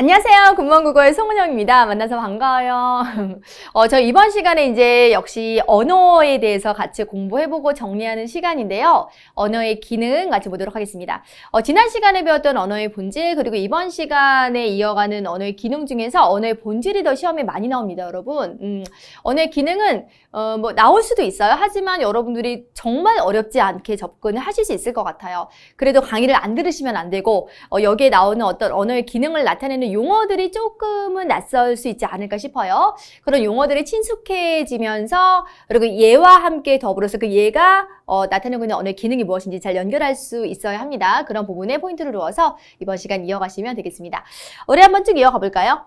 안녕하세요. 굿모닝 국어의 송은영입니다. 만나서 반가워요. 저 이번 시간에 이제 역시 언어에 대해서 같이 공부해보고 정리하는 시간인데요. 언어의 기능 같이 보도록 하겠습니다. 지난 시간에 배웠던 언어의 본질, 그리고 이번 시간에 이어가는 언어의 기능 중에서 언어의 본질이 더 시험에 많이 나옵니다, 여러분. 언어의 기능은 뭐 나올 수도 있어요. 하지만 여러분들이 정말 어렵지 않게 접근을 하실 수 있을 것 같아요. 그래도 강의를 안 들으시면 안 되고 여기에 나오는 어떤 언어의 기능을 나타내는 용어들이 조금은 낯설 수 있지 않을까 싶어요. 그런 용어들이 친숙해지면서 그리고 얘와 함께 더불어서 그 얘가 나타내고 있는 언어의 기능이 무엇인지 잘 연결할 수 있어야 합니다. 그런 부분에 포인트를 두어서 이번 시간 이어가시면 되겠습니다. 우리 한번 쭉 이어가 볼까요?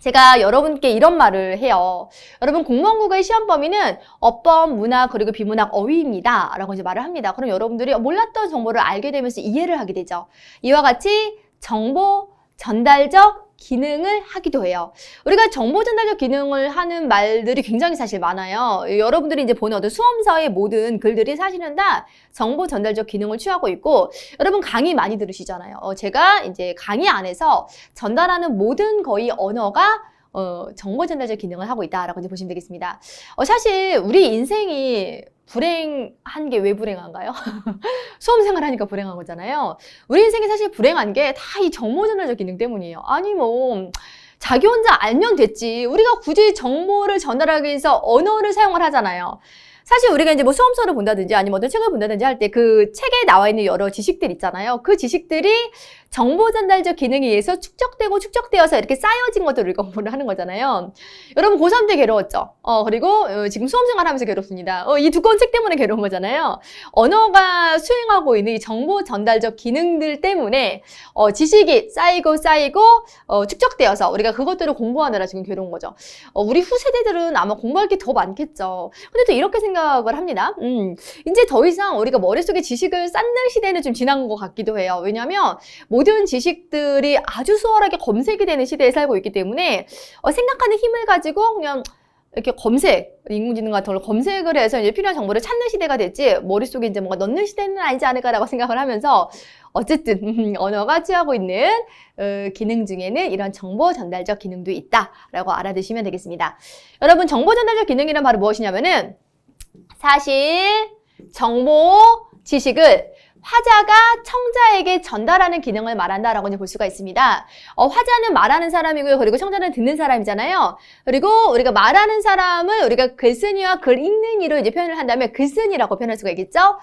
제가 여러분께 이런 말을 해요. 여러분, 공무원 국어의 시험 범위는 어법, 문학, 그리고 비문학, 어휘입니다. 라고 이제 말을 합니다. 그럼 여러분들이 몰랐던 정보를 알게 되면서 이해를 하게 되죠. 이와 같이 정보 전달적 기능을 하기도 해요. 우리가 정보 전달적 기능을 하는 말들이 굉장히 사실 많아요. 여러분들이 이제 보는 어떤 수험서의 모든 글들이 사실은 다 정보 전달적 기능을 취하고 있고, 여러분 강의 많이 들으시잖아요. 제가 이제 강의 안에서 전달하는 모든 거의 언어가 정보 전달적 기능을 하고 있다라고 이제 보시면 되겠습니다. 사실 우리 인생이 불행한 게 왜 불행한가요? 수험생활 하니까 불행한 거잖아요. 우리 인생이 사실 불행한 게 다 이 정보 전달적 기능 때문이에요. 아니 뭐 자기 혼자 알면 됐지. 우리가 굳이 정보를 전달하기 위해서 언어를 사용을 하잖아요. 사실 우리가 이제 뭐 수험서를 본다든지 아니면 어떤 책을 본다든지 할 때 그 책에 나와 있는 여러 지식들 있잖아요. 그 지식들이 정보 전달적 기능에 의해서 축적되어서 이렇게 쌓여진 것들을 우리가 공부를 하는 거잖아요. 여러분 고3 때 괴로웠죠? 그리고 지금 수험생활 하면서 괴롭습니다. 이 두꺼운 책 때문에 괴로운 거잖아요. 언어가 수행하고 있는 이 정보 전달적 기능들 때문에 지식이 쌓이고 축적되어서 우리가 그것들을 공부하느라 지금 괴로운 거죠. 우리 후세대들은 아마 공부할 게 더 많겠죠. 근데 또 이렇게 생각을 합니다. 이제 더 이상 우리가 머릿속에 지식을 쌓는 시대는 좀 지난 것 같기도 해요. 왜냐하면 모든 지식들이 아주 수월하게 검색이 되는 시대에 살고 있기 때문에 생각하는 힘을 가지고 그냥 이렇게 인공지능 같은 걸 검색을 해서 이제 필요한 정보를 찾는 시대가 됐지, 머릿속에 이제 뭔가 넣는 시대는 아니지 않을까라고 생각을 하면서 어쨌든 언어가 취하고 있는 기능 중에는 이런 정보 전달적 기능도 있다라고 알아두시면 되겠습니다. 여러분, 정보 전달적 기능이란 바로 무엇이냐면은 사실 정보, 지식을 화자가 청자에게 전달하는 기능을 말한다라고 이제 볼 수가 있습니다. 화자는 말하는 사람이고요. 그리고 청자는 듣는 사람이잖아요. 그리고 우리가 말하는 사람을 우리가 글쓴이와 글 읽는 이로 이제 표현을 한다면 글쓴이라고 표현할 수가 있겠죠.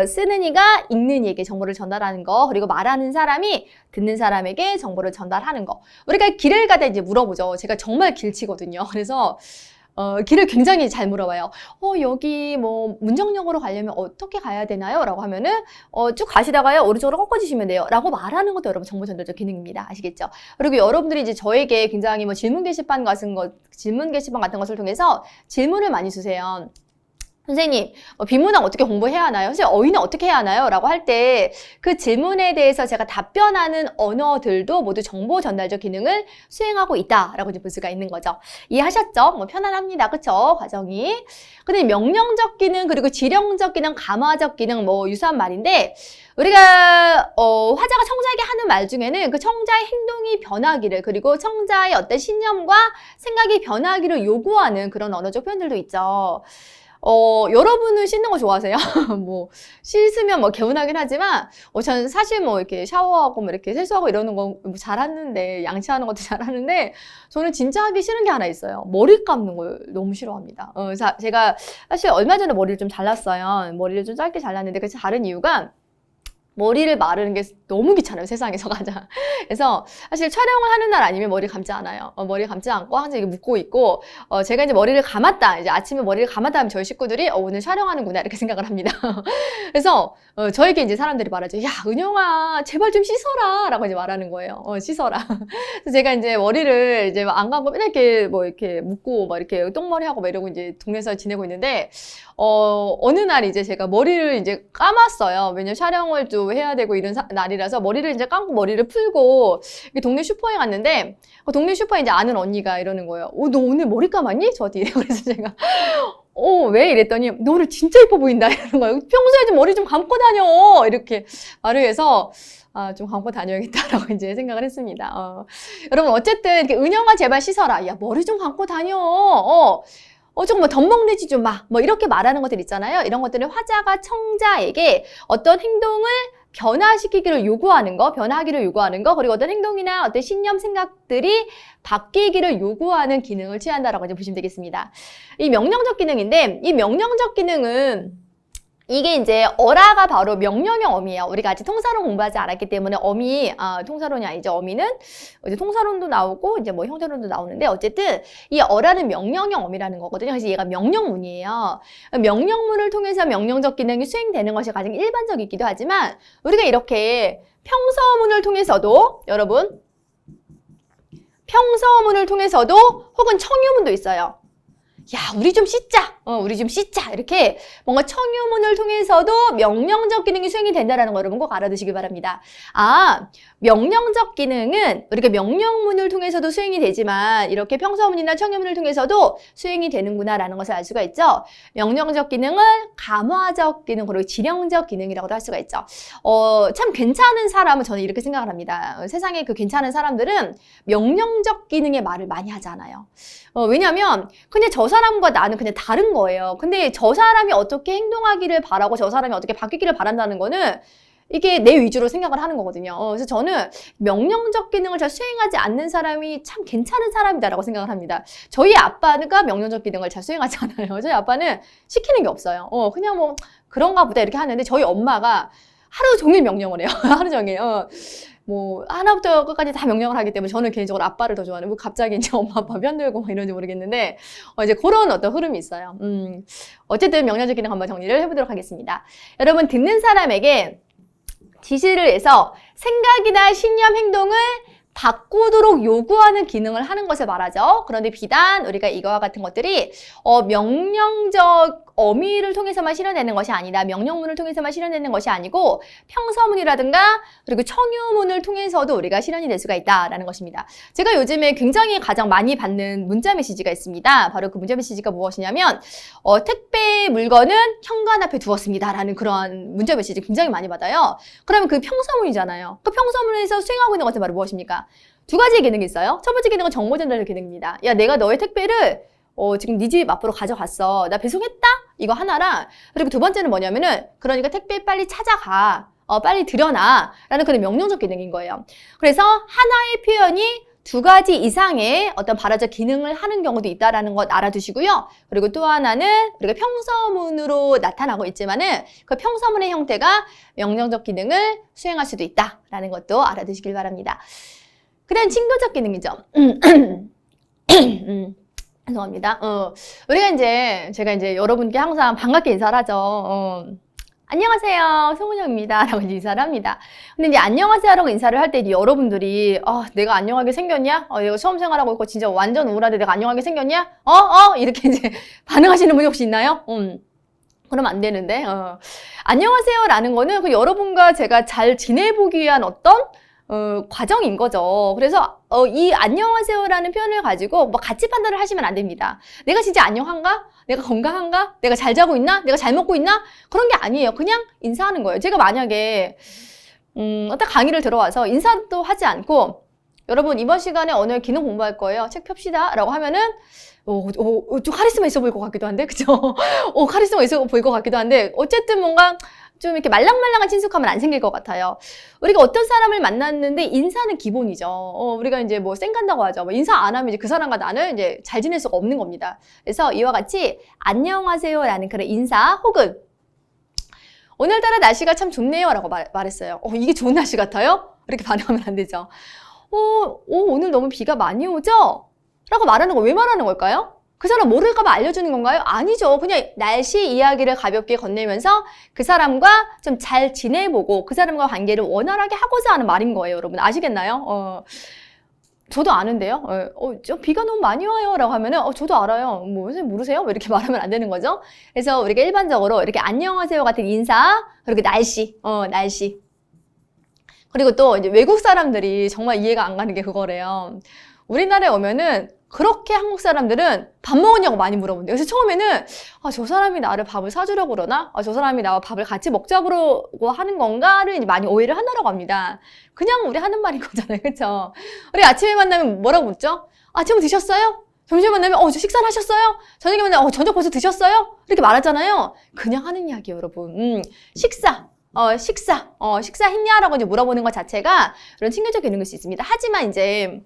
쓰는 이가 읽는 이에게 정보를 전달하는 거, 그리고 말하는 사람이 듣는 사람에게 정보를 전달하는 거. 우리가 길을 가다 이제 물어보죠. 제가 정말 길치거든요. 그래서 길을 굉장히 잘 물어봐요. 여기 뭐 문정역으로 가려면 어떻게 가야 되나요? 라고 하면은 쭉 가시다가요 오른쪽으로 꺾어주시면 돼요 라고 말하는 것도 여러분 정보 전달적 기능입니다. 아시겠죠? 그리고 여러분들이 이제 저에게 굉장히 뭐 질문 게시판 같은 것을 통해서 질문을 많이 주세요. 선생님, 비문학 어떻게 공부해야 하나요? 선생님, 어휘는 어떻게 해야 하나요? 라고 할 때 그 질문에 대해서 제가 답변하는 언어들도 모두 정보 전달적 기능을 수행하고 있다라고 이제 볼 수가 있는 거죠. 이해하셨죠? 뭐 편안합니다. 그쵸? 과정이. 근데 명령적 기능, 그리고 지령적 기능, 감화적 기능, 뭐 유사한 말인데, 우리가 화자가 청자에게 하는 말 중에는 그 청자의 행동이 변하기를, 그리고 청자의 어떤 신념과 생각이 변하기를 요구하는 그런 언어적 표현들도 있죠. 여러분은 씻는 거 좋아하세요? 뭐, 씻으면 뭐 개운하긴 하지만, 저는 사실 뭐 이렇게 샤워하고 뭐 이렇게 세수하고 이러는 거 뭐 잘하는데, 양치하는 것도 잘하는데, 저는 진짜 하기 싫은 게 하나 있어요. 머리 감는 걸 너무 싫어합니다. 제가 사실 얼마 전에 머리를 좀 잘랐어요. 머리를 좀 짧게 잘랐는데, 그 다른 이유가, 머리를 마르는 게 너무 귀찮아요, 세상에서 가장. 그래서 사실 촬영을 하는 날 아니면 머리 감지 않아요. 머리 감지 않고 항상 이렇게 묶고 있고, 제가 이제 머리를 감았다, 이제 아침에 머리를 감았다 하면 저희 식구들이 오늘 촬영하는구나 이렇게 생각을 합니다. 그래서 저에게 이제 사람들이 말하죠. 야, 은영아, 제발 좀 씻어라 라고 이제 말하는 거예요. 씻어라. 그래서 제가 이제 머리를 이제 안 감고 맨날 이렇게 뭐 이렇게 묶고 막 이렇게 똥머리 하고 막 이러고 이제 동네에서 지내고 있는데, 어느 날 이제 제가 머리를 이제 감았어요. 왜냐면 촬영을 좀 해야 되고 이런 날이라서 머리를 이제 감고 머리를 풀고 동네 슈퍼에 갔는데, 동네 슈퍼에 이제 아는 언니가 이러는 거예요. 너 오늘 머리 감았니? 저한테 이래요. 그래서 제가 왜? 이랬더니, 너 오늘 진짜 예뻐 보인다. 이러는 거예요. 평소에 좀 머리 좀 감고 다녀. 이렇게 말을 해서, 좀 감고 다녀야겠다라고 이제 생각을 했습니다. 여러분, 어쨌든, 이렇게 은영아, 제발 씻어라. 야, 머리 좀 감고 다녀. 조금 뭐 덤벙대지 좀 마. 뭐 이렇게 말하는 것들 있잖아요. 이런 것들은 화자가 청자에게 어떤 행동을 변화시키기를 요구하는 거, 변화하기를 요구하는 거, 그리고 어떤 행동이나 어떤 신념, 생각들이 바뀌기를 요구하는 기능을 취한다라고 이제 보시면 되겠습니다. 이 명령적 기능인데, 이 명령적 기능은 이게 이제 어라가 바로 명령형 어미예요. 우리가 아직 통사론 공부하지 않았기 때문에 어미, 통사론이 아니죠. 어미는 이제 통사론도 나오고 이제 뭐 형태론도 나오는데 어쨌든 이 어라는 명령형 어미라는 거거든요. 그래서 얘가 명령문이에요. 명령문을 통해서 명령적 기능이 수행되는 것이 가장 일반적이기도 하지만 우리가 이렇게 평서문을 통해서도 여러분 평서문을 통해서도 혹은 청유문도 있어요. 야, 우리 좀 씻자. 우리 좀 씻자. 이렇게 뭔가 청유문을 통해서도 명령적 기능이 수행이 된다는 거 여러분 꼭 알아두시기 바랍니다. 명령적 기능은 우리가 명령문을 통해서도 수행이 되지만 이렇게 평서문이나 청유문을 통해서도 수행이 되는구나라는 것을 알 수가 있죠. 명령적 기능은 감화적 기능, 그리고 지령적 기능이라고도 할 수가 있죠. 참 괜찮은 사람은 저는 이렇게 생각을 합니다. 세상에 그 괜찮은 사람들은 명령적 기능의 말을 많이 하잖아요. 왜냐면 그냥 저 사람과 나는 그냥 다른 거예요. 근데 저 사람이 어떻게 행동하기를 바라고 저 사람이 어떻게 바뀌기를 바란다는 거는 이게 내 위주로 생각을 하는 거거든요. 그래서 저는 명령적 기능을 잘 수행하지 않는 사람이 참 괜찮은 사람이다라고 생각을 합니다. 저희 아빠가 명령적 기능을 잘 수행하지 않아요. 저희 아빠는 시키는 게 없어요. 그냥 뭐 그런가 보다 이렇게 하는데 저희 엄마가 하루 종일 명령을 해요. 하루 종일. 뭐 하나부터 끝까지 다 명령을 하기 때문에 저는 개인적으로 아빠를 더 좋아하는, 뭐 갑자기 이제 엄마 아빠 편들고 막 이런지 모르겠는데 이제 그런 어떤 흐름이 있어요. 어쨌든 명령적 기능 한번 정리를 해보도록 하겠습니다. 여러분, 듣는 사람에게 지시를 해서 생각이나 신념, 행동을 바꾸도록 요구하는 기능을 하는 것을 말하죠. 그런데 비단 우리가 이거와 같은 것들이 명령적 어미를 통해서만 실현되는 것이 아니다. 명령문을 통해서만 실현되는 것이 아니고 평서문이라든가 그리고 청유문을 통해서도 우리가 실현이 될 수가 있다라는 것입니다. 제가 요즘에 굉장히 가장 많이 받는 문자 메시지가 있습니다. 바로 그 문자 메시지가 무엇이냐면 택배 물건은 현관 앞에 두었습니다라는 그런 문자 메시지 굉장히 많이 받아요. 그러면 그 평서문이잖아요. 그 평서문에서 수행하고 있는 것은 바로 무엇입니까? 두 가지의 기능이 있어요. 첫 번째 기능은 정보 전달 기능입니다. 야, 내가 너의 택배를 지금 네 집 앞으로 가져갔어. 나 배송했다? 이거 하나랑, 그리고 두 번째는 뭐냐면은, 그러니까 택배 빨리 찾아가. 빨리 들여놔. 라는 그런 명령적 기능인 거예요. 그래서 하나의 표현이 두 가지 이상의 어떤 발화적 기능을 하는 경우도 있다라는 것 알아두시고요. 그리고 또 하나는 우리가 평서문으로 나타나고 있지만은 그 평서문의 형태가 명령적 기능을 수행할 수도 있다라는 것도 알아두시길 바랍니다. 그 다음 친교적 기능이죠. 죄송합니다. 제가 이제 여러분께 항상 반갑게 인사를 하죠. 안녕하세요, 송은영입니다. 라고 인사를 합니다. 근데 이제 안녕하세요라고 인사를 할 때 여러분들이, 내가 안녕하게 생겼냐? 내가 처음 생활하고 있고 진짜 완전 우울한데 내가 안녕하게 생겼냐? 이렇게 이제 반응하시는 분이 혹시 있나요? 그러면 안 되는데, 안녕하세요라는 거는 그 여러분과 제가 잘 지내보기 위한 어떤 과정인 거죠. 그래서 이 안녕하세요라는 표현을 가지고 뭐 같이 판단을 하시면 안 됩니다. 내가 진짜 안녕한가? 내가 건강한가? 내가 잘 자고 있나? 내가 잘 먹고 있나? 그런 게 아니에요. 그냥 인사하는 거예요. 제가 만약에 어떤 강의를 들어와서 인사도 하지 않고 여러분 이번 시간에 언어의 기능 공부할 거예요. 책 펴시다 라고 하면은 좀 카리스마 있어 보일 것 같기도 한데 그죠? 카리스마 있어 보일 것 같기도 한데 어쨌든 뭔가 좀 이렇게 말랑말랑한 친숙함은 안 생길 것 같아요. 우리가 어떤 사람을 만났는데 인사는 기본이죠. 우리가 이제 뭐 쌩간다고 하죠. 뭐 인사 안 하면 이제 그 사람과 나는 이제 잘 지낼 수가 없는 겁니다. 그래서 이와 같이 안녕하세요라는 그런 인사 혹은 오늘따라 날씨가 참 좋네요 라고 말했어요. 이게 좋은 날씨 같아요? 이렇게 반응하면 안 되죠. 오늘 너무 비가 많이 오죠? 라고 말하는 거 왜 말하는 걸까요? 그 사람 모를까봐 알려주는 건가요? 아니죠. 그냥 날씨 이야기를 가볍게 건네면서 그 사람과 좀 잘 지내보고 그 사람과 관계를 원활하게 하고자 하는 말인 거예요. 여러분 아시겠나요? 저도 아는데요. 저 비가 너무 많이 와요 라고 하면은 저도 알아요. 뭐 선생님 모르세요? 이렇게 말하면 안 되는 거죠. 그래서 우리가 일반적으로 이렇게 안녕하세요 같은 인사 그리고 날씨 그리고 또 이제 외국 사람들이 정말 이해가 안 가는 게 그거래요. 우리나라에 오면은 그렇게 한국 사람들은 밥 먹었냐고 많이 물어본대요. 그래서 처음에는 저 사람이 나를 밥을 사주려고 그러나? 저 사람이 나와 밥을 같이 먹자고 하는 건가를 이제 많이 오해를 한다고 합니다. 그냥 우리 하는 말인 거잖아요. 그렇죠? 우리 아침에 만나면 뭐라고 묻죠? 아침은 드셨어요? 점심에 만나면 저 식사는 하셨어요? 저녁에 만나면 저녁 벌써 드셨어요? 이렇게 말하잖아요. 그냥 하는 이야기예요, 여러분. 식사했냐라고 이제 물어보는 것 자체가 이런 친교적 기능일 수 있습니다. 하지만 이제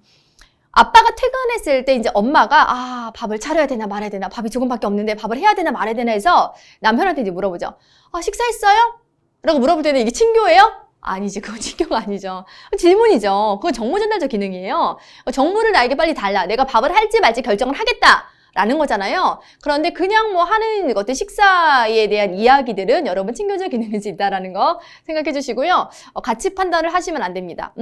아빠가 퇴근했을 때 이제 엄마가 밥을 차려야 되나 말아야 되나, 밥이 조금밖에 없는데 밥을 해야 되나 말아야 되나 해서 남편한테 이제 물어보죠. 식사했어요? 라고 물어볼 때는 이게 친교예요? 아니지, 그건 친교가 아니죠. 질문이죠. 그건 정보 전달적 기능이에요. 정보를 나에게 빨리 달라. 내가 밥을 할지 말지 결정을 하겠다. 라는 거잖아요. 그런데 그냥 뭐 하는 어떤 식사에 대한 이야기들은 여러분 친교적 기능일 수 있다라는 거 생각해 주시고요. 같이 판단을 하시면 안 됩니다.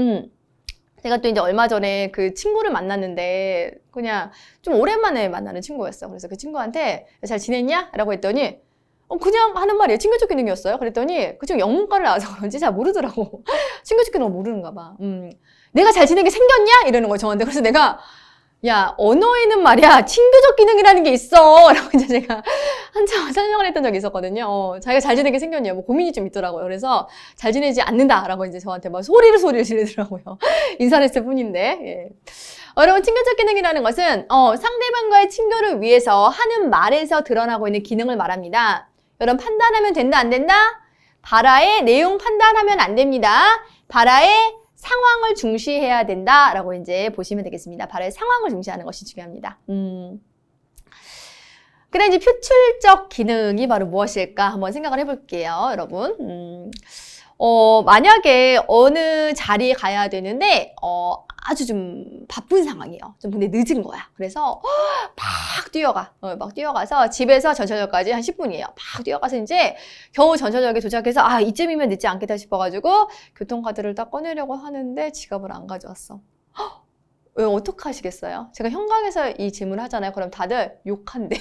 제가 또 이제 얼마 전에 그 친구를 만났는데 그냥 좀 오랜만에 만나는 친구였어. 그래서 그 친구한테 잘 지냈냐? 라고 했더니 그냥 하는 말이에요. 친교적 기능이었어요. 그랬더니 그 친구 영문과를 나와서 그런지 잘 모르더라고. 친교적 기능을 모르는가 봐. 내가 잘 지내게 생겼냐? 이러는 거예요, 저한테. 그래서 내가 야, 언어에는 말이야, 친교적 기능이라는 게 있어. 라고 이제 제가 한참 설명을 했던 적이 있었거든요. 자기가 잘 지내게 생겼냐, 뭐 고민이 좀 있더라고요. 그래서 잘 지내지 않는다. 라고 이제 저한테 막 소리를 지르더라고요. 인사를 했을 뿐인데. 예. 여러분, 친교적 기능이라는 것은, 상대방과의 친교를 위해서 하는 말에서 드러나고 있는 기능을 말합니다. 여러분, 판단하면 된다, 안 된다? 발화의 내용 판단하면 안 됩니다. 발화의 상황을 중시해야 된다라고 이제 보시면 되겠습니다. 바로 상황을 중시하는 것이 중요합니다. 그래 이제 표출적 기능이 바로 무엇일까 한번 생각을 해볼게요, 여러분. 만약에 어느 자리에 가야 되는데 아주 좀 바쁜 상황이에요. 좀 근데 늦은 거야. 그래서 막 뛰어가서 집에서 전철역까지 한 10분이에요. 막 뛰어가서 이제 겨우 전철역에 도착해서 이쯤이면 늦지 않겠다 싶어가지고 교통카드를 딱 꺼내려고 하는데 지갑을 안 가져왔어. 왜 어떡하시겠어요? 제가 현관에서 이 질문을 하잖아요. 그럼 다들 욕한대.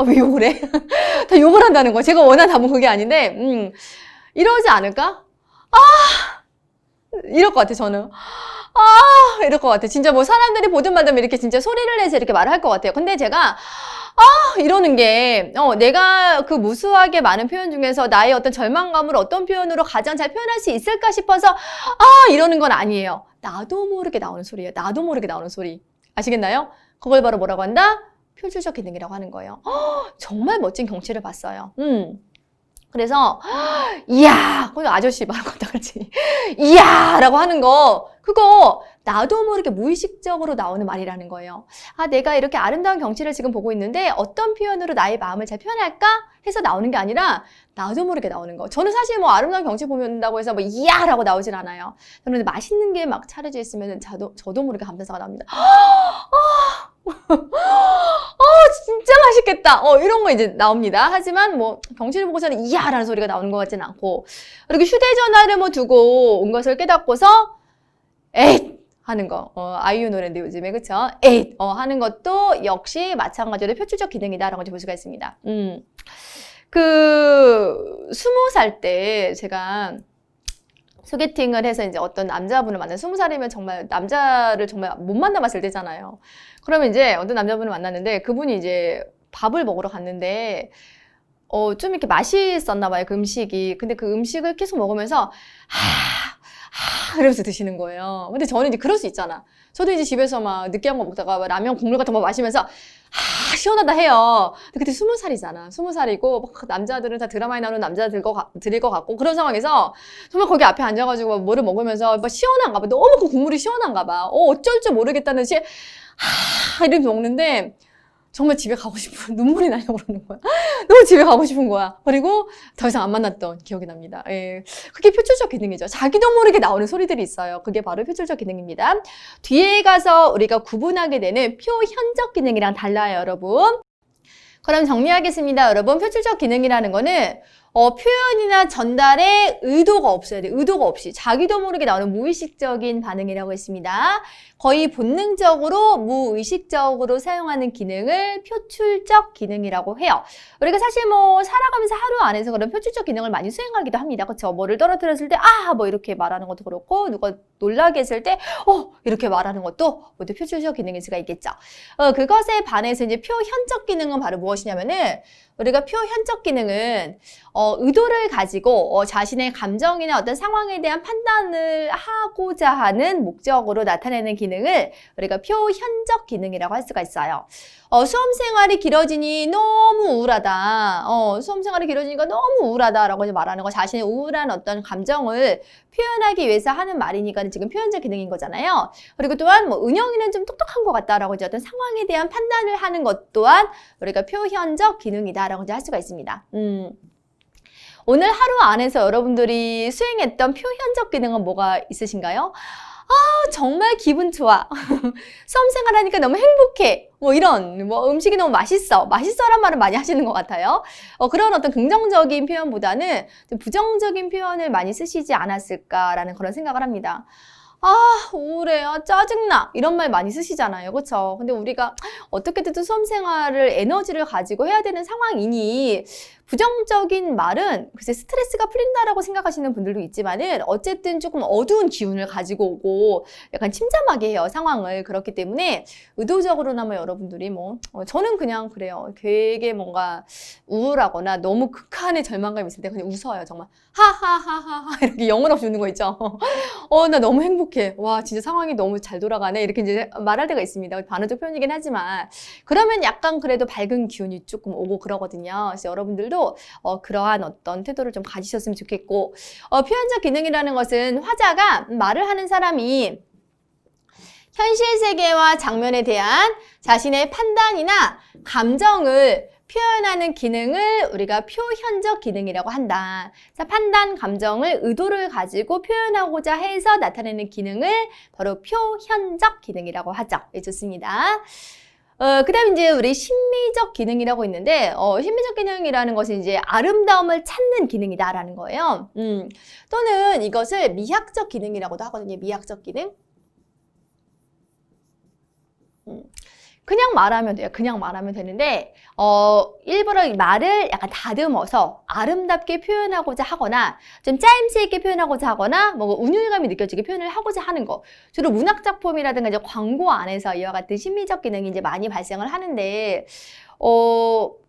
왜 욕을 해? 다 욕을 한다는 거야. 제가 원하는 답은 그게 아닌데 이러지 않을까? 이럴 것 같아, 저는. 이럴 것 같아. 진짜 뭐 사람들이 보든 말든 이렇게 진짜 소리를 내서 이렇게 말을 할 것 같아요. 근데 제가, 이러는 게, 내가 그 무수하게 많은 표현 중에서 나의 어떤 절망감을 어떤 표현으로 가장 잘 표현할 수 있을까 싶어서, 이러는 건 아니에요. 나도 모르게 나오는 소리예요. 나도 모르게 나오는 소리. 아시겠나요? 그걸 바로 뭐라고 한다? 표출적 기능이라고 하는 거예요. 정말 멋진 경치를 봤어요. 그래서 이야, 그 아저씨 말한 거다 그렇지. 이야 라고 하는 거 그거 나도 모르게 무의식적으로 나오는 말이라는 거예요. 내가 이렇게 아름다운 경치를 지금 보고 있는데 어떤 표현으로 나의 마음을 잘 표현할까 해서 나오는 게 아니라 나도 모르게 나오는 거. 저는 사실 뭐 아름다운 경치 보면다고 해서 뭐 이야 라고 나오진 않아요. 저는 맛있는 게 막 차려져 있으면 저도 모르게 감탄사가 나옵니다. 진짜 맛있겠다. 이런 거 이제 나옵니다. 하지만 뭐 경치를 보고서는 이야 라는 소리가 나오는 것 같지는 않고, 그리고 휴대전화를 뭐 두고 온 것을 깨닫고서 에잇 하는 거. 아이유 노래인데 요즘에 그쵸? 에잇 하는 것도 역시 마찬가지로 표출적 기능이다라고 볼 수가 있습니다. 20살 때 제가 소개팅을 해서 이제 어떤 남자분을 만나, 20살이면 정말 남자를 정말 못 만나봤을 때잖아요. 그러면 이제 어떤 남자분을 만났는데 그분이 이제 밥을 먹으러 갔는데 좀 이렇게 맛있었나 봐요, 그 음식이. 근데 그 음식을 계속 먹으면서 이러면서 드시는 거예요. 근데 저는 이제 그럴 수 있잖아. 저도 이제 집에서 막 느끼한 거 먹다가 라면 국물 같은 거 마시면서 시원하다 해요. 근데 그때 20살이잖아. 20살이고 막 남자들은 다 드라마에 나오는 남자들일 것 같고 그런 상황에서 정말 거기 앞에 앉아가지고 뭐를 먹으면서 막 시원한가 봐. 너무 그 국물이 시원한가 봐. 어쩔 줄 모르겠다는 듯이 이렇게 먹는데 정말 집에 가고 싶어. 눈물이 나려고 그러는 거야. 너무 집에 가고 싶은 거야. 그리고 더 이상 안 만났던 기억이 납니다. 예. 그게 표출적 기능이죠. 자기도 모르게 나오는 소리들이 있어요. 그게 바로 표출적 기능입니다. 뒤에 가서 우리가 구분하게 되는 표현적 기능이랑 달라요, 여러분. 그럼 정리하겠습니다. 여러분, 표출적 기능이라는 거는 표현이나 전달에 의도가 없어야 돼. 의도가 없이. 자기도 모르게 나오는 무의식적인 반응이라고 했습니다. 거의 본능적으로 무의식적으로 사용하는 기능을 표출적 기능이라고 해요. 우리가 사실 뭐 살아가면서 하루 안에서 그런 표출적 기능을 많이 수행하기도 합니다. 그렇죠? 뭐를 떨어뜨렸을 때 뭐 이렇게 말하는 것도 그렇고 누가 놀라게 했을 때 이렇게 말하는 것도 모두 표출적 기능일 수가 있겠죠. 그것에 반해서 이제 표현적 기능은 바로 무엇이냐면은 우리가 표현적 기능은 의도를 가지고 자신의 감정이나 어떤 상황에 대한 판단을 하고자 하는 목적으로 나타내는 기능을 우리가 표현적 기능이라고 할 수가 있어요. 수험 생활이 길어지니 너무 우울하다. 수험 생활이 길어지니까 너무 우울하다라고 이제 말하는 거, 자신의 우울한 어떤 감정을 표현하기 위해서 하는 말이니까 지금 표현적 기능인 거잖아요. 그리고 또한 뭐 은영이는 좀 똑똑한 것 같다라고 이제 어떤 상황에 대한 판단을 하는 것 또한 우리가 표현적 기능이다라고 이제 할 수가 있습니다. 오늘 하루 안에서 여러분들이 수행했던 표현적 기능은 뭐가 있으신가요? 정말 기분 좋아. 수험 생활하니까 너무 행복해. 뭐 이런, 음식이 너무 맛있어. 맛있어란 말은 많이 하시는 것 같아요. 그런 어떤 긍정적인 표현보다는 좀 부정적인 표현을 많이 쓰시지 않았을까라는 그런 생각을 합니다. 우울해, 짜증나 이런 말 많이 쓰시잖아요. 그렇죠? 근데 우리가 어떻게든 수험 생활을 에너지를 가지고 해야 되는 상황이니 부정적인 말은 글쎄 스트레스가 풀린다라고 생각하시는 분들도 있지만은 어쨌든 조금 어두운 기운을 가지고 오고 약간 침잠하게 해요, 상황을. 그렇기 때문에 의도적으로나마 여러분들이 저는 그냥 그래요. 되게 뭔가 우울하거나 너무 극한의 절망감이 있을 때 그냥 웃어요. 정말 하하하하 이렇게 영혼 없이 웃는 거 있죠. 나 너무 행복해. 와, 진짜 상황이 너무 잘 돌아가네. 이렇게 이제 말할 때가 있습니다. 반어적 표현이긴 하지만 그러면 약간 그래도 밝은 기운이 조금 오고 그러거든요. 그래서 여러분들도 그러한 어떤 태도를 좀 가지셨으면 좋겠고, 표현적 기능이라는 것은 화자가 말을 하는 사람이 현실 세계와 장면에 대한 자신의 판단이나 감정을 표현하는 기능을 우리가 표현적 기능이라고 한다. 자, 판단, 감정을, 의도를 가지고 표현하고자 해서 나타내는 기능을 바로 표현적 기능이라고 하죠. 네, 좋습니다. 그 다음에 이제 우리 심미적 기능이라고 있는데, 심미적 기능이라는 것은 이제 아름다움을 찾는 기능이다라는 거예요. 또는 이것을 미학적 기능이라고도 하거든요. 미학적 기능. 그냥 말하면 돼요. 그냥 말하면 되는데 일부러 말을 약간 다듬어서 아름답게 표현하고자 하거나 좀 짜임새 있게 표현하고자 하거나 뭐 운율감이 느껴지게 표현을 하고자 하는 거. 주로 문학작품이라든가 이제 광고 안에서 이와 같은 심미적 기능이 이제 많이 발생을 하는데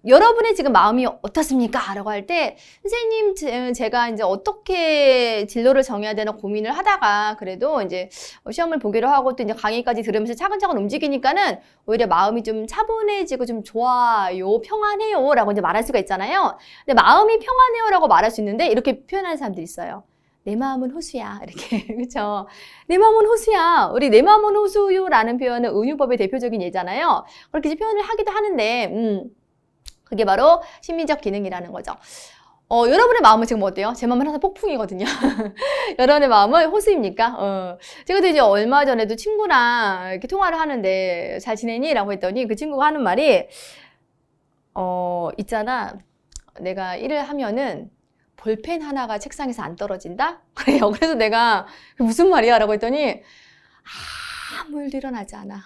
여러분의 지금 마음이 어떻습니까? 라고 할 때, 선생님, 제가 이제 어떻게 진로를 정해야 되나 고민을 하다가 그래도 이제 시험을 보기로 하고 또 이제 강의까지 들으면서 차근차근 움직이니까는 오히려 마음이 좀 차분해지고 좀 좋아요, 평안해요 라고 이제 말할 수가 있잖아요. 근데 마음이 평안해요 라고 말할 수 있는데 이렇게 표현하는 사람들이 있어요. 내 마음은 호수야. 이렇게. 그쵸? 내 마음은 호수야. 우리 내 마음은 호수요라는 표현은 은유법의 대표적인 예잖아요. 그렇게 이제 표현을 하기도 하는데, 그게 바로 심미적 기능이라는 거죠. 여러분의 마음은 지금 어때요? 제 마음은 항상 폭풍이거든요. 여러분의 마음은 호수입니까? 제가 또 이제 얼마 전에도 친구랑 이렇게 통화를 하는데, 잘 지내니? 라고 했더니 그 친구가 하는 말이, 있잖아. 내가 일을 하면은 볼펜 하나가 책상에서 안 떨어진다? 그래요. 그래서 내가 무슨 말이야? 라고 했더니 아무 일도 일어나지 않아.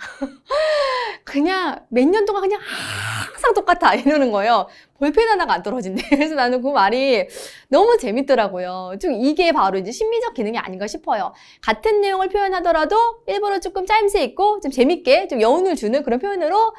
그냥 몇 년 동안 그냥 항상 똑같아 이러는 거예요. 볼펜 하나가 안 떨어진대. 그래서 나는 그 말이 너무 재밌더라고요. 좀 이게 바로 이제 심미적 기능이 아닌가 싶어요. 같은 내용을 표현하더라도 일부러 조금 짜임새 있고 좀 재밌게 좀 여운을 주는 그런 표현으로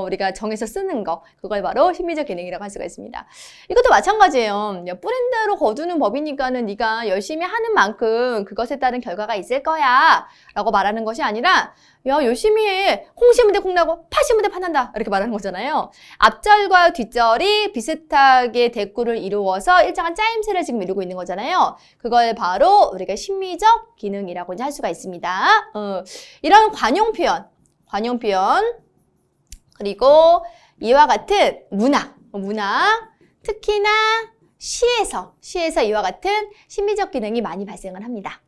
우리가 정해서 쓰는 거. 그걸 바로 심미적 기능이라고 할 수가 있습니다. 이것도 마찬가지예요. 뿌린 대로 거두는 법이니까는 네가 열심히 하는 만큼 그것에 따른 결과가 있을 거야 라고 말하는 것이 아니라 야, 열심히 해. 콩 심은 데 콩 나고 파 심은 데 파 난다. 이렇게 말하는 거잖아요. 앞절과 뒷절이 비슷하게 대꾸를 이루어서 일정한 짜임새를 지금 이루고 있는 거잖아요. 그걸 바로 우리가 심미적 기능이라고 이제 할 수가 있습니다. 이런 관용 표현, 그리고 이와 같은 문학, 특히나 시에서 이와 같은 심미적 기능이 많이 발생을 합니다.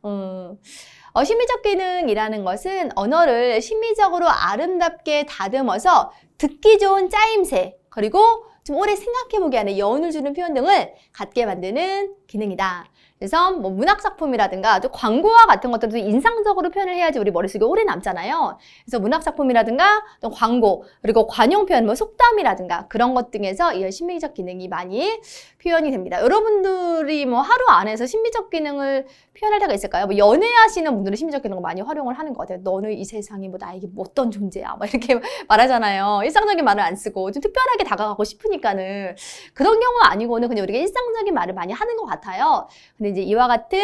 심미적 기능이라는 것은 언어를 심미적으로 아름답게 다듬어서 듣기 좋은 짜임새, 그리고 좀 오래 생각해보게 하는 여운을 주는 표현 등을 갖게 만드는 기능이다. 그래서 뭐 문학작품이라든가 또 광고와 같은 것들도 인상적으로 표현을 해야지 우리 머릿속에 오래 남잖아요. 그래서 문학작품이라든가 또 광고, 그리고 관용 표현, 뭐 속담이라든가 그런 것 등에서 이 심미적 기능이 많이 표현이 됩니다. 여러분들이 뭐 하루 안에서 심미적 기능을 표현할 때가 있을까요? 뭐 연애하시는 분들은 심미적 기능을 많이 활용을 하는 것 같아요. 너는 이 세상이 뭐 나에게 뭐 어떤 존재야? 막 이렇게 말하잖아요. 일상적인 말을 안 쓰고 좀 특별하게 다가가고 싶으니까는 그런 경우가 아니고는 그냥 우리가 일상적인 말을 많이 하는 것 같아요. 근데 이제 이와 같은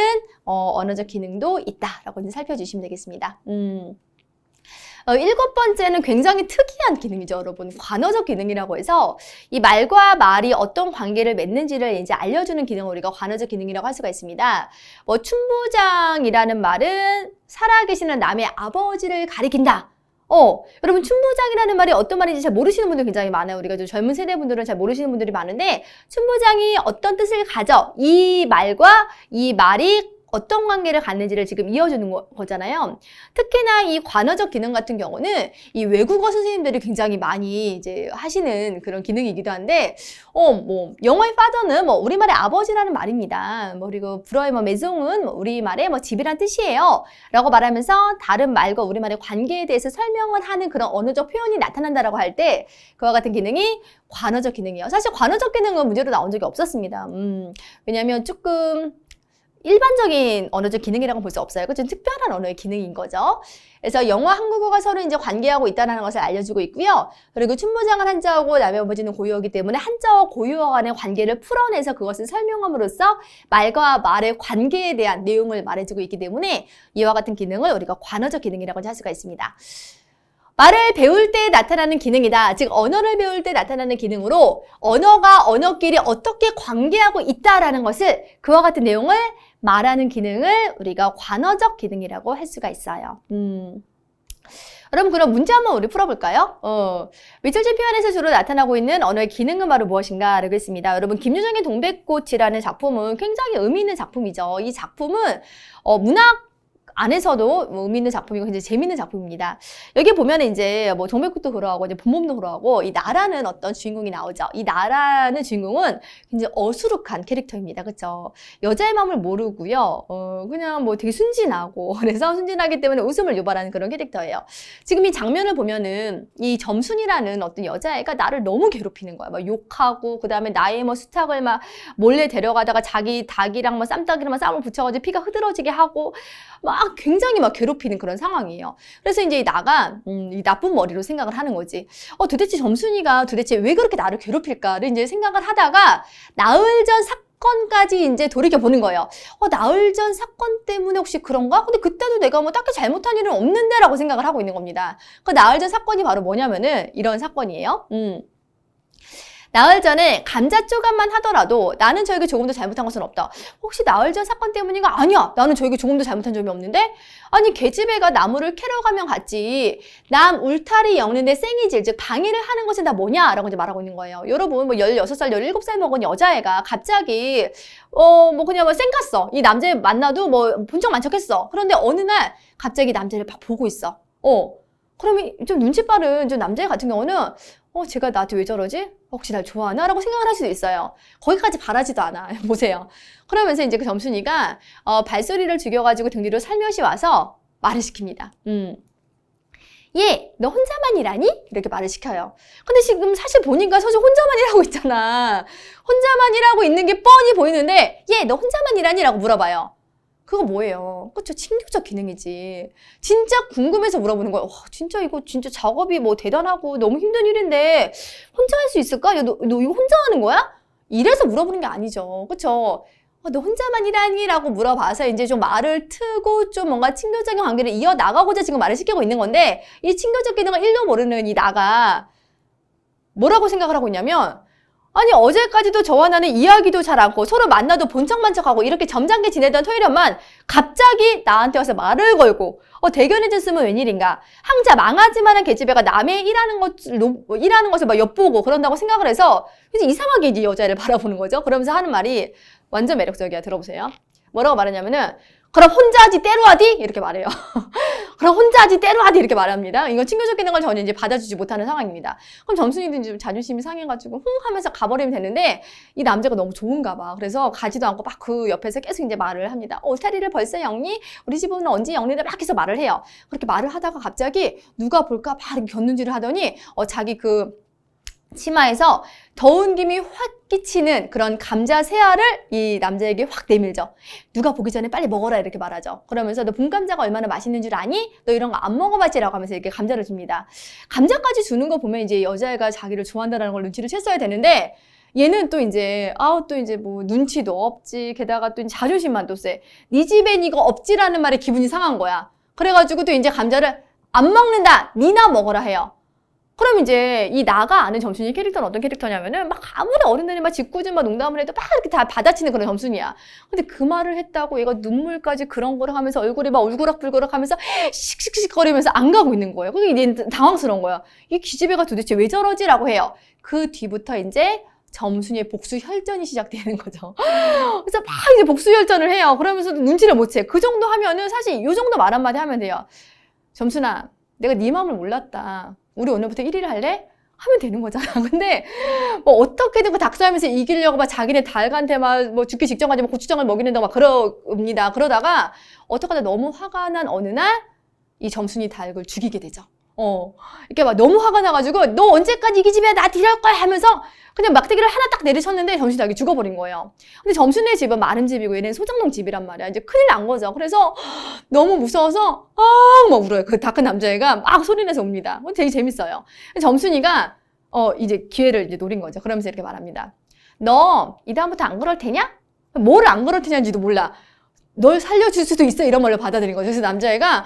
언어적 기능도 있다라고 이제 살펴주시면 되겠습니다. 7번째는 굉장히 특이한 기능이죠, 여러분. 관어적 기능이라고 해서 이 말과 말이 어떤 관계를 맺는지를 이제 알려주는 기능을 우리가 관어적 기능이라고 할 수가 있습니다. 뭐 춘부장이라는 말은 살아계시는 남의 아버지를 가리킨다. 여러분 춘부장이라는 말이 어떤 말인지 잘 모르시는 분들 굉장히 많아요. 우리가 좀 젊은 세대 분들은 잘 모르시는 분들이 많은데 춘부장이 어떤 뜻을 가져 이 말과 이 말이 어떤 관계를 갖는지를 지금 이어주는 거잖아요. 특히나 이 관어적 기능 같은 경우는 이 외국어 선생님들이 굉장히 많이 이제 하시는 그런 기능이기도 한데, 뭐 영어의 father는 뭐 우리말의 아버지라는 말입니다. 뭐 그리고 불어의 뭐 메종은 뭐 우리말의 뭐 집이란 뜻이에요. 라고 말하면서 다른 말과 우리말의 관계에 대해서 설명을 하는 그런 언어적 표현이 나타난다라고 할 때 그와 같은 기능이 관어적 기능이에요. 사실 관어적 기능은 문제로 나온 적이 없었습니다. 왜냐하면 조금 일반적인 언어적 기능이라고 볼 수 없어요. 좀 특별한 언어의 기능인 거죠. 그래서 영어, 한국어가 서로 이제 관계하고 있다는 것을 알려주고 있고요. 그리고 춘부장은 한자어고 남의 아버지는 고유어이기 때문에 한자어, 고유어 간의 관계를 풀어내서 그것을 설명함으로써 말과 말의 관계에 대한 내용을 말해주고 있기 때문에 이와 같은 기능을 우리가 관어적 기능이라고 할 수가 있습니다. 말을 배울 때 나타나는 기능이다. 즉 언어를 배울 때 나타나는 기능으로 언어가 언어끼리 어떻게 관계하고 있다라는 것을 그와 같은 내용을 말하는 기능을 우리가 관어적 기능이라고 할 수가 있어요. 여러분 그럼 문제 한번 우리 풀어볼까요? 밑줄진 표현에서 주로 나타나고 있는 언어의 기능은 바로 무엇인가 라고 했습니다. 여러분 김유정의 동백꽃이라는 작품은 굉장히 의미 있는 작품이죠. 이 작품은 문학 안에서도 의미 있는 작품이고 굉장히 재밌는 작품입니다. 여기 보면 이제 뭐 동백꽃도 그러하고 이제 봄봄도 그러하고 이 나라는 어떤 주인공이 나오죠. 이 나라는 주인공은 굉장히 어수룩한 캐릭터입니다. 그렇죠? 여자의 마음을 모르고요. 그냥 뭐 되게 순진하고 그래서 순진하기 때문에 웃음을 유발하는 그런 캐릭터예요. 지금 이 장면을 보면은 이 점순이라는 어떤 여자애가 나를 너무 괴롭히는 거야. 막 욕하고 그다음에 나의 뭐 수탉을 막 몰래 데려가다가 자기 닭이랑 뭐 쌈닭이랑 쌈을 붙여가지고 피가 흐드러지게 하고 막 굉장히 막 괴롭히는 그런 상황이에요. 그래서 이제 이 나가 이 나쁜 머리로 생각을 하는 거지. 도대체 점순이가 도대체 왜 그렇게 나를 괴롭힐까를 이제 생각을 하다가 나흘 전 사건까지 이제 돌이켜 보는 거예요. 나흘 전 사건 때문에 혹시 그런가? 근데 그때도 내가 뭐 딱히 잘못한 일은 없는데 라고 생각을 하고 있는 겁니다. 그 나흘 전 사건이 바로 뭐냐면은 이런 사건이에요. 나흘 전에 감자 조각만 하더라도 나는 저에게 조금도 잘못한 것은 없다. 혹시 나흘 전 사건 때문인가? 아니야. 나는 저에게 조금도 잘못한 점이 없는데? 아니 계집애가 나무를 캐러 가면 갔지. 남 울타리 엮는데 생이질, 즉 방해를 하는 것은 다 뭐냐? 라고 이제 말하고 있는 거예요. 여러분 뭐 16살, 17살 먹은 여자애가 갑자기 뭐 그냥 뭐 쌩 갔어. 이 남자 만나도 뭐 본 척 만척했어. 그런데 어느 날 갑자기 남자를 막 보고 있어. 그러면 좀 눈치 빠른 좀 남자애 같은 경우는 쟤가 나한테 왜 저러지? 혹시 날 좋아하나? 라고 생각을 할 수도 있어요. 거기까지 바라지도 않아. 보세요. 그러면서 이제 그 점순이가 발소리를 죽여가지고 등 뒤로 살며시 와서 말을 시킵니다. 얘, 너 혼자만 일하니? 이렇게 말을 시켜요. 근데 지금 사실 보니까 사실 혼자만 일하고 있잖아. 혼자만 일하고 있는 게 뻔히 보이는데 얘, 너 혼자만 일하니? 라고 물어봐요. 그거 뭐예요? 그쵸? 친교적 기능이지. 진짜 궁금해서 물어보는 거예요. 와, 진짜 이거 진짜 작업이 뭐 대단하고 너무 힘든 일인데 혼자 할 수 있을까? 야, 너 이거 혼자 하는 거야? 이래서 물어보는 게 아니죠. 그쵸? 너 혼자만 일하니? 라고 물어봐서 이제 좀 말을 트고 좀 뭔가 친교적인 관계를 이어나가고자 지금 말을 시키고 있는 건데 이 친교적 기능을 1도 모르는 이 나가 뭐라고 생각을 하고 있냐면 아니 어제까지도 저와 나는 이야기도 잘 않고 서로 만나도 본척만척하고 이렇게 점잖게 지내던 토요일만 갑자기 나한테 와서 말을 걸고 대견해졌으면 웬일인가. 항자 망하지만한 계집애가 남의 일하는 것을 막 엿보고 그런다고 생각을 해서 이제 이상하게 이제 여자를 바라보는 거죠. 그러면서 하는 말이 완전 매력적이야. 들어보세요. 뭐라고 말하냐면은 그럼 혼자 하지 때로 하디? 이렇게 말해요. 그럼 혼자 하지 때로 하디? 이렇게 말합니다. 이건 친교 쫓기는 걸 전혀 이제 받아주지 못하는 상황입니다. 그럼 점순이도 이제 좀 자존심이 상해가지고 하면서 가버리면 되는데 이 남자가 너무 좋은가 봐. 그래서 가지도 않고 막 그 옆에서 계속 이제 말을 합니다. 스타리를 벌써 영리? 우리 집은 언제 영리를 막 해서 말을 해요. 그렇게 말을 하다가 갑자기 누가 볼까 막 이렇게 곁눈질을 하더니 자기 그 치마에서 더운 김이 확 끼치는 그런 감자 세 알을 이 남자에게 확 내밀죠. 누가 보기 전에 빨리 먹어라 이렇게 말하죠. 그러면서 너 분감자가 얼마나 맛있는 줄 아니? 너 이런 거 안 먹어봤지? 라고 하면서 이렇게 감자를 줍니다. 감자까지 주는 거 보면 이제 여자애가 자기를 좋아한다는 걸 눈치를 챘어야 되는데 얘는 또 이제 또 이제 뭐 눈치도 없지. 게다가 또 이제 자존심만 또 세. 네 집엔 이거 없지라는 말에 기분이 상한 거야. 그래가지고 또 이제 감자를 안 먹는다. 니나 먹어라 해요. 그럼 이제 이 나가 아는 점순이 캐릭터는 어떤 캐릭터냐면은 막 아무리 어른들이 막 짓궂은 막 농담을 해도 막 이렇게 다 받아치는 그런 점순이야. 근데 그 말을 했다고 얘가 눈물까지 그런 거를 하면서 얼굴이 막 울그락불그락 하면서 씩씩씩 거리면서 안 가고 있는 거예요. 그게 이제 당황스러운 거야. 이 기집애가 도대체 왜 저러지라고 해요. 그 뒤부터 이제 점순이의 복수 혈전이 시작되는 거죠. 그래서 막 이제 복수 혈전을 해요. 그러면서도 눈치를 못 채. 그 정도 하면은 사실 이 정도 말 한마디 하면 돼요. 점순아, 내가 네 마음을 몰랐다. 우리 오늘부터 1위를 할래? 하면 되는 거잖아. 근데 뭐 어떻게든 그 닭싸움에서 이기려고 막 자기네 닭한테 막 뭐 죽기 직전까지 막 고추장을 먹이는다고 막 그럽니다. 그러다가 어떡하다 너무 화가 난 어느 날 이 점순이 닭을 죽이게 되죠. 이렇게 막 너무 화가 나가지고 너 언제까지 이 기집애야 나 딜할 거야 하면서 그냥 막대기를 하나 딱 내리쳤는데 점순이 닭이 죽어버린 거예요. 근데 점순이의 집은 마른 집이고 얘는 소장농 집이란 말이야. 이제 큰일 난 거죠. 그래서 너무 무서워서 막 울어요. 그 다 큰 남자애가 막 소리내서 웁니다. 되게 재밌어요. 점순이가 이제 기회를 이제 노린 거죠. 그러면서 이렇게 말합니다. 너 이 다음부터 안 그럴 테냐? 뭘 안 그럴 테냐인지도 몰라. 널 살려줄 수도 있어 이런 말로 받아들인 거죠. 그래서 남자애가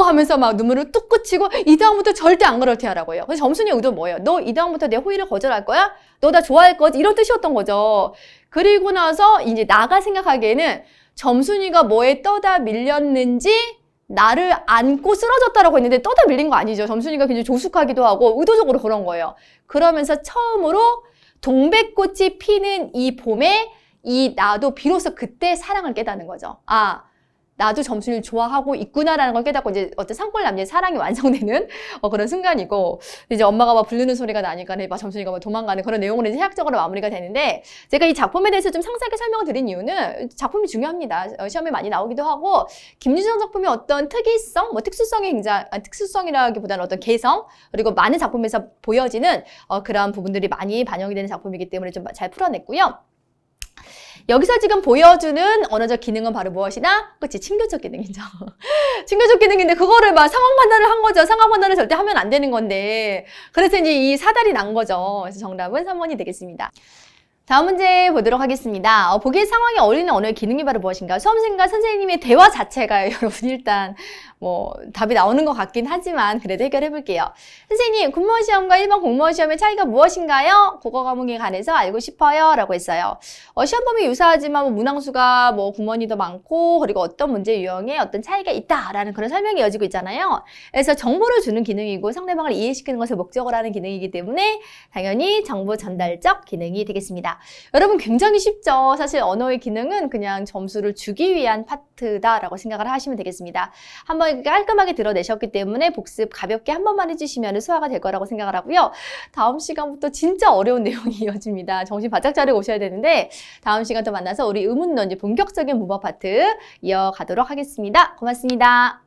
하면서 막 눈물을 뚝 그치고 이 다음부터 절대 안 그럴 테야라고 해요. 그래서 점순이의 의도는 뭐예요? 너 이 다음부터 내 호의를 거절할 거야? 너 나 좋아할 거지? 이런 뜻이었던 거죠. 그리고 나서 이제 나가 생각하기에는 점순이가 뭐에 떠다 밀렸는지 나를 안고 쓰러졌다라고 했는데 떠다 밀린 거 아니죠. 점순이가 굉장히 조숙하기도 하고 의도적으로 그런 거예요. 그러면서 처음으로 동백꽃이 피는 이 봄에 이 나도 비로소 그때 사랑을 깨닫는 거죠. 나도 점순이를 좋아하고 있구나라는 걸 깨닫고 이제 어떤 산골 남녀의 사랑이 완성되는 그런 순간이고 이제 엄마가 막 부르는 소리가 나니까 막 점순이가 막 도망가는 그런 내용으로 이제 해학적으로 마무리가 되는데 제가 이 작품에 대해서 좀 상세하게 설명을 드린 이유는 작품이 중요합니다. 시험에 많이 나오기도 하고 김유정 작품의 어떤 특이성, 뭐 특수성이 굉장히 특수성이라기보다는 어떤 개성 그리고 많은 작품에서 보여지는 그러한 부분들이 많이 반영이 되는 작품이기 때문에 좀 잘 풀어냈고요. 여기서 지금 보여주는 언어적 기능은 바로 무엇이다? 그치, 친교적 기능이죠. 친교적 기능인데 그거를 막 상황 판단을 한 거죠. 상황 판단을 절대 하면 안 되는 건데 그래서 이제 이 사달이 난 거죠. 그래서 정답은 3번이 되겠습니다. 다음 문제 보도록 하겠습니다. 보기에 상황에 어울리는 언어의 기능이 바로 무엇인가? 수험생과 선생님의 대화 자체가 여러분 일단 뭐 답이 나오는 것 같긴 하지만 그래도 해결해 볼게요. 선생님, 군무원 시험과 일반 공무원 시험의 차이가 무엇인가요? 국어 과목에 관해서 알고 싶어요. 라고 했어요. 시험 범위 유사하지만 뭐 문항수가 뭐 군무원이 더 많고 그리고 어떤 문제 유형에 어떤 차이가 있다라는 그런 설명이 이어지고 있잖아요. 그래서 정보를 주는 기능이고 상대방을 이해시키는 것을 목적으로 하는 기능이기 때문에 당연히 정보 전달적 기능이 되겠습니다. 여러분 굉장히 쉽죠. 사실 언어의 기능은 그냥 점수를 주기 위한 파트다라고 생각을 하시면 되겠습니다. 한번 깔끔하게 드러내셨기 때문에 복습 가볍게 한 번만 해주시면 소화가 될 거라고 생각을 하고요. 다음 시간부터 진짜 어려운 내용이 이어집니다. 정신 바짝 차리고 오셔야 되는데 다음 시간 또 만나서 우리 의문논지 본격적인 문법 파트 이어가도록 하겠습니다. 고맙습니다.